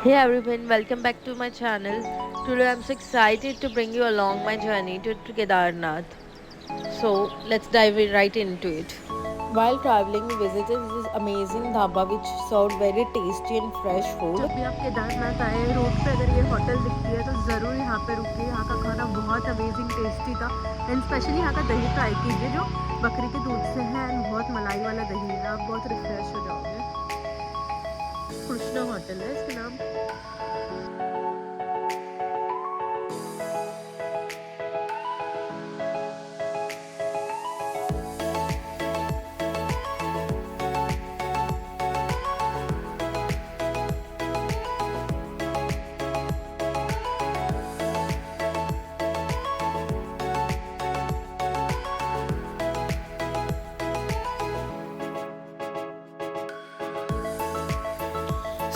Hey everyone, welcome back to my channel. Today I'm so excited to bring you along my journey to Kedarnath. So let's dive right into it. While traveling, we visited this amazing dhaba which served very tasty and fresh food. जब भी आप केदारनाथ आए road पे अगर ये hotel दिखती है तो ज़रूर यहाँ पे रुकिए। यहाँ का खाना बहुत अमेजिंग टेस्टी था एंड स्पेशली यहाँ का दही ट्राई कीजिए जो बकरी के दूध से है एंड बहुत मलाई वाला दही है। आप बहुत रिफ्रेश हो जाओगे। कृष्णा होटल है इसका नाम।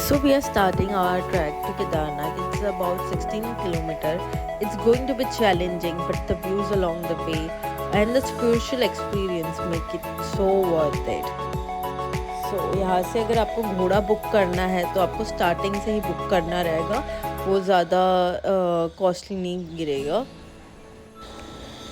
So we are starting our trek to Kedarnath. It's about 16 kilometers. It's going to be challenging, but the views along the way and the spiritual experience make it so worth it. So यहाँ से अगर आपको घोड़ा book करना है तो आपको starting से ही बुक करना रहेगा, वो ज़्यादा कॉस्टली नहीं गिरेगा.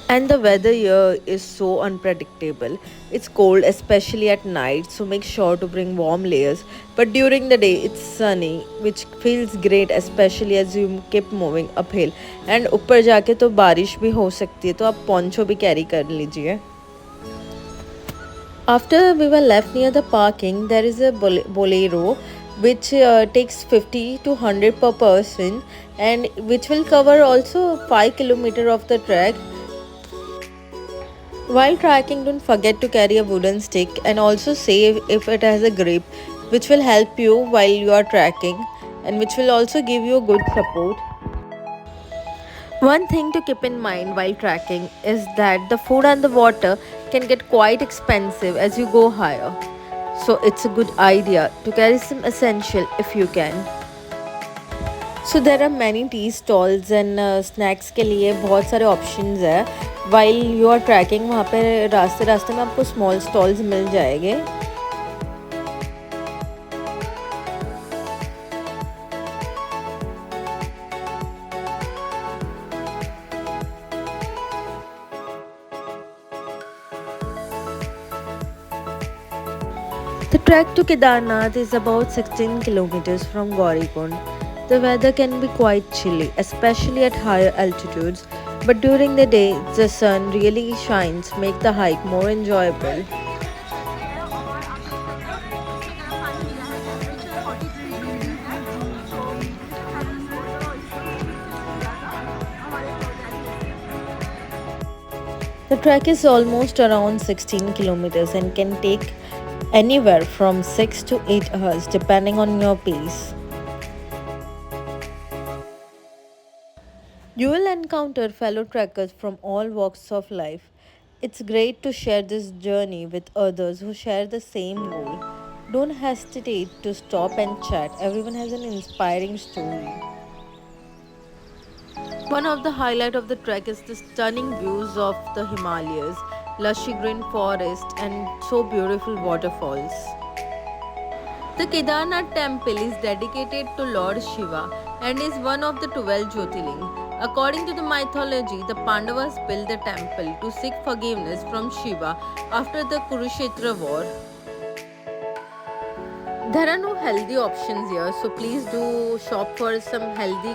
And the weather here is so unpredictable. It's cold, especially at night, so make sure to bring warm layers. But during the day, it's sunny, which feels great, especially as you keep moving uphill. And ऊपर जाके तो बारिश भी हो सकती है, तो आप poncho भी carry कर लीजिए. After we were left near the parking, there is a bolero which takes 50 to 100 per person and which will cover also 5 kilometers of the trek. While trekking, don't forget to carry a wooden stick and also save if it has a grip, which will help you while you are trekking and which will also give you good support. One thing to keep in mind while trekking is that the food and the water can get quite expensive as you go higher. So it's a good idea to carry some essential if you can. So there are many tea stalls and snacks के लिए बहुत सारे options है. While you are trekking वहाँ पे रास्ते रास्ते में आपको small stalls मिल जाएंगे. The trek to Kedarnath is about 16 kilometers from Gaurikund. The weather can be quite chilly, especially at higher altitudes, but during the day, the sun really shines, make the hike more enjoyable. The trek is almost around 16 kilometers and can take anywhere from 6 to 8 hours depending on your pace. You will encounter fellow trekkers from all walks of life. It's great to share this journey with others who share the same goal. Don't hesitate to stop and chat. Everyone has an inspiring story. One of the highlights of the trek is the stunning views of the Himalayas, lushy green forest and so beautiful waterfalls. The Kedarnath temple is dedicated to Lord Shiva and is one of the 12 Jyotirling. According to the mythology, the Pandavas built the temple to seek forgiveness from Shiva after the Kurukshetra war. There are no healthy options here, so please do shop for some healthy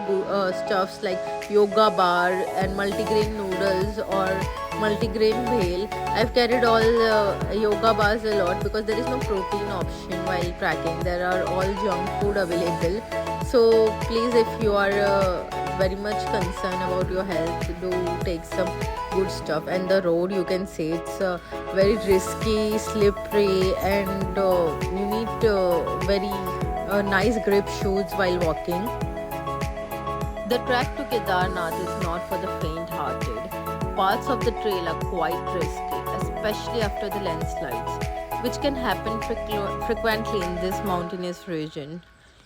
stuffs like yoga bar and multigrain noodles or multigrain bhel. I've carried all yoga bars a lot because there is no protein option while tracking. There are all junk food available. So please, if you are very much concerned about your health, do take some good stuff. And the road, you can say it's very risky, slippery, and you need very nice grip shoes while walking. The trek to Kedarnath is not for the faint-hearted. Parts of the trail are quite risky, especially after the landslides, which can happen frequently in this mountainous region.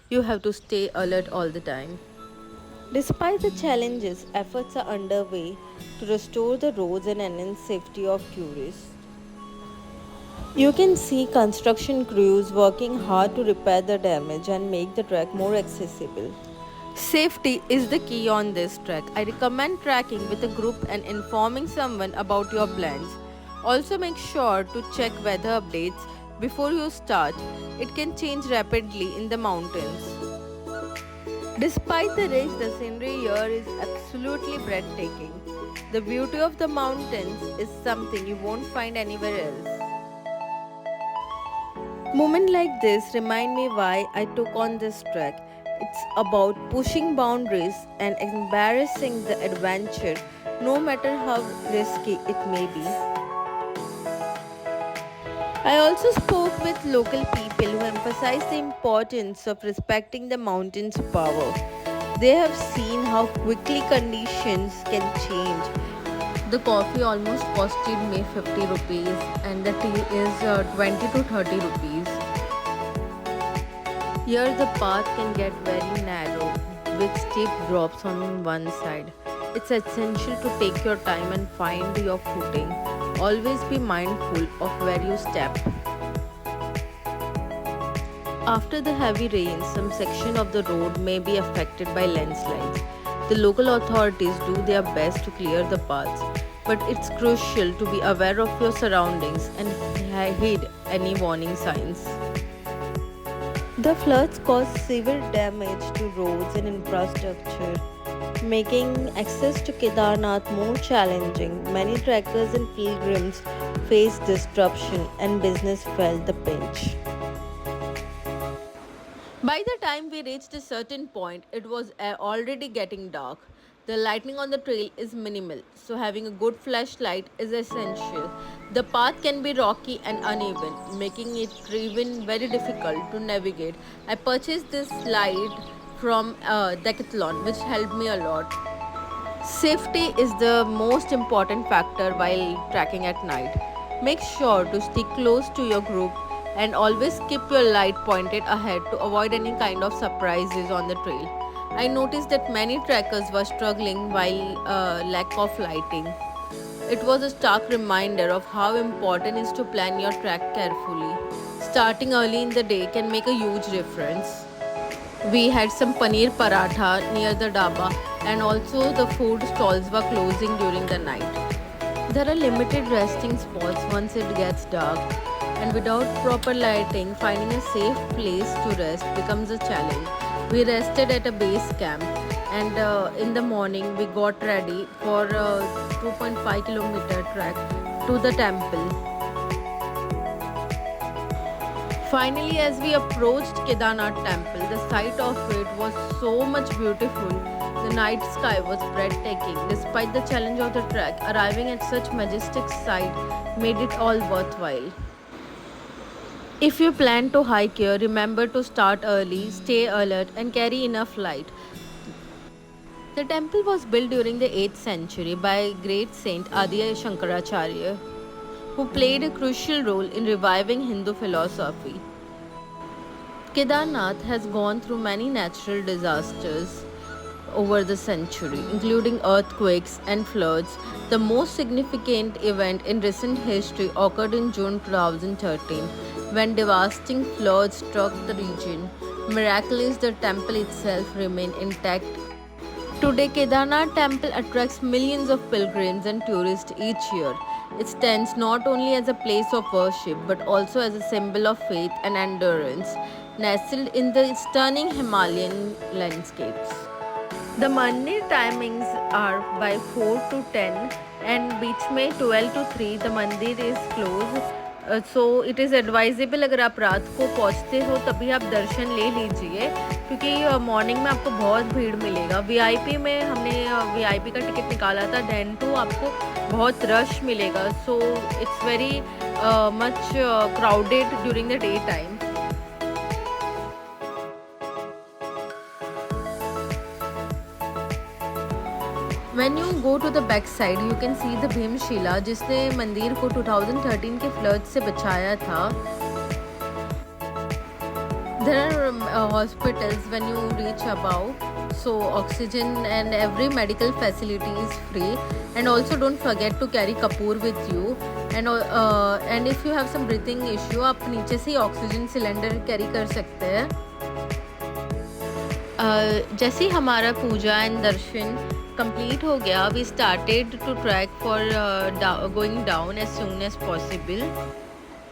You have to stay alert all the time. Despite the challenges, efforts are underway to restore the roads and enhance safety of tourists. You can see construction crews working hard to repair the damage and make the trek more accessible. Safety is the key on this trek. I recommend tracking with a group and informing someone about your plans. Also, make sure to check weather updates before you start. It can change rapidly in the mountains. Despite the ridge, the scenery here is absolutely breathtaking. The beauty of the mountains is something you won't find anywhere else. Moments like this remind me why I took on this trek. It's about pushing boundaries and embarrassing the adventure, no matter how risky it may be. I also spoke with local people who emphasized the importance of respecting the mountain's power. They have seen how quickly conditions can change. The coffee almost costed me 50 rupees and the tea is 20 to 30 rupees. Here the path can get very narrow with steep drops on one side. It's essential to take your time and find your footing. Always be mindful of where you step. After the heavy rain, some section of the road may be affected by landslides. The local authorities do their best to clear the paths, but it's crucial to be aware of your surroundings and heed any warning signs. The floods caused severe damage to roads and infrastructure, making access to Kedarnath more challenging. Many trekkers and pilgrims faced disruption and business felt the pinch. By the time we reached a certain point, it was already getting dark. The lighting on the trail is minimal, so having a good flashlight is essential. The path can be rocky and uneven, making it even very difficult to navigate. I purchased this light from Decathlon, which helped me a lot. Safety is the most important factor while trekking at night. Make sure to stick close to your group and always keep your light pointed ahead to avoid any kind of surprises on the trail. I noticed that many trekkers were struggling while lack of lighting. It was a stark reminder of how important it is to plan your trek carefully. Starting early in the day can make a huge difference. We had some paneer paratha near the dhaba, and also the food stalls were closing during the night. There are limited resting spots once it gets dark, and without proper lighting, finding a safe place to rest becomes a challenge. We rested at a base camp, and in the morning we got ready for a 2.5 kilometer trek to the temple. Finally, as we approached Kedarnath temple, the sight of it was so much beautiful. The night sky was breathtaking. Despite the challenge of the trek, arriving at such majestic sight made it all worthwhile. If you plan to hike here, remember to start early, stay alert, and carry enough light. The temple was built during the 8th century by great saint Adi Shankaracharya, who played a crucial role in reviving Hindu philosophy. Kedarnath has gone through many natural disasters over the century, including earthquakes and floods. The most significant event in recent history occurred in June 2013 when devastating floods struck the region. Miraculously, the temple itself remained intact. Today, Kedarnath temple attracts millions of pilgrims and tourists each year. It stands not only as a place of worship but also as a symbol of faith and endurance, nestled in the stunning Himalayan landscapes. The mandir timings are by 4 to 10 and बीच में 12 to 3 the मंदिर is closed. So it is advisable अगर आप रात को पहुंचते हो तभी आप दर्शन ले लीजिए, क्योंकि मॉर्निंग में आपको बहुत भीड़ मिलेगा. वीआईपी में हमने वीआईपी का टिकट निकाला था, देन टू आपको बहुत रश मिलेगा. So it's very much crowded during the day time. When you go to the back side, you can see the Bhimshila जिसने मंदिर को 2013 के फ्लड से बचाया था. There are hospitals when you reach above, so oxygen and every medical facility is free. And also don't forget to carry kapoor with you. And if you have some breathing issue आप नीचे से ही oxygen cylinder carry कर सकते हैं। जैसे ही हमारा पूजा and Darshan complete हो गया, we started to trek for going down as soon as possible.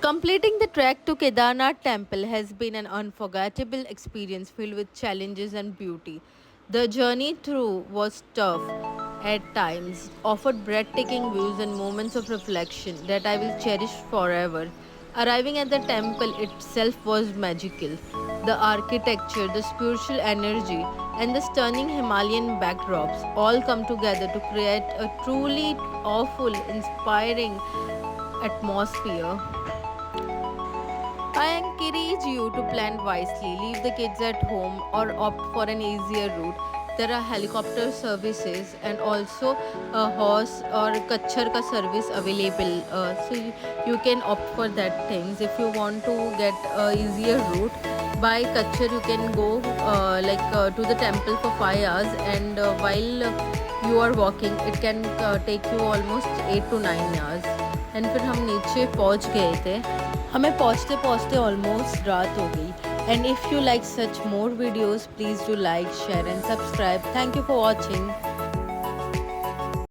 Completing the trek to Kedarnath temple has been an unforgettable experience filled with challenges and beauty. The journey through was tough at times, offered breathtaking views and moments of reflection that I will cherish forever. Arriving at the temple itself was magical. The architecture, the spiritual energy, and the stunning Himalayan backdrops all come together to create a truly awful, inspiring atmosphere. I encourage you to plan wisely, leave the kids at home, or opt for an easier route. There are helicopter services and also a horse or kachar ka service available. So you can opt for that things. If you want to get a easier route, by kachar you can go to the temple for 5 hours, and while you are walking, it can take you almost 8 to 9 hours. And फिर हम नीचे पहुंच गए थे, हमें पहुंचते पहुंचते almost रात हो गई। And if you like such more videos please do like share and subscribe. Thank you for watching.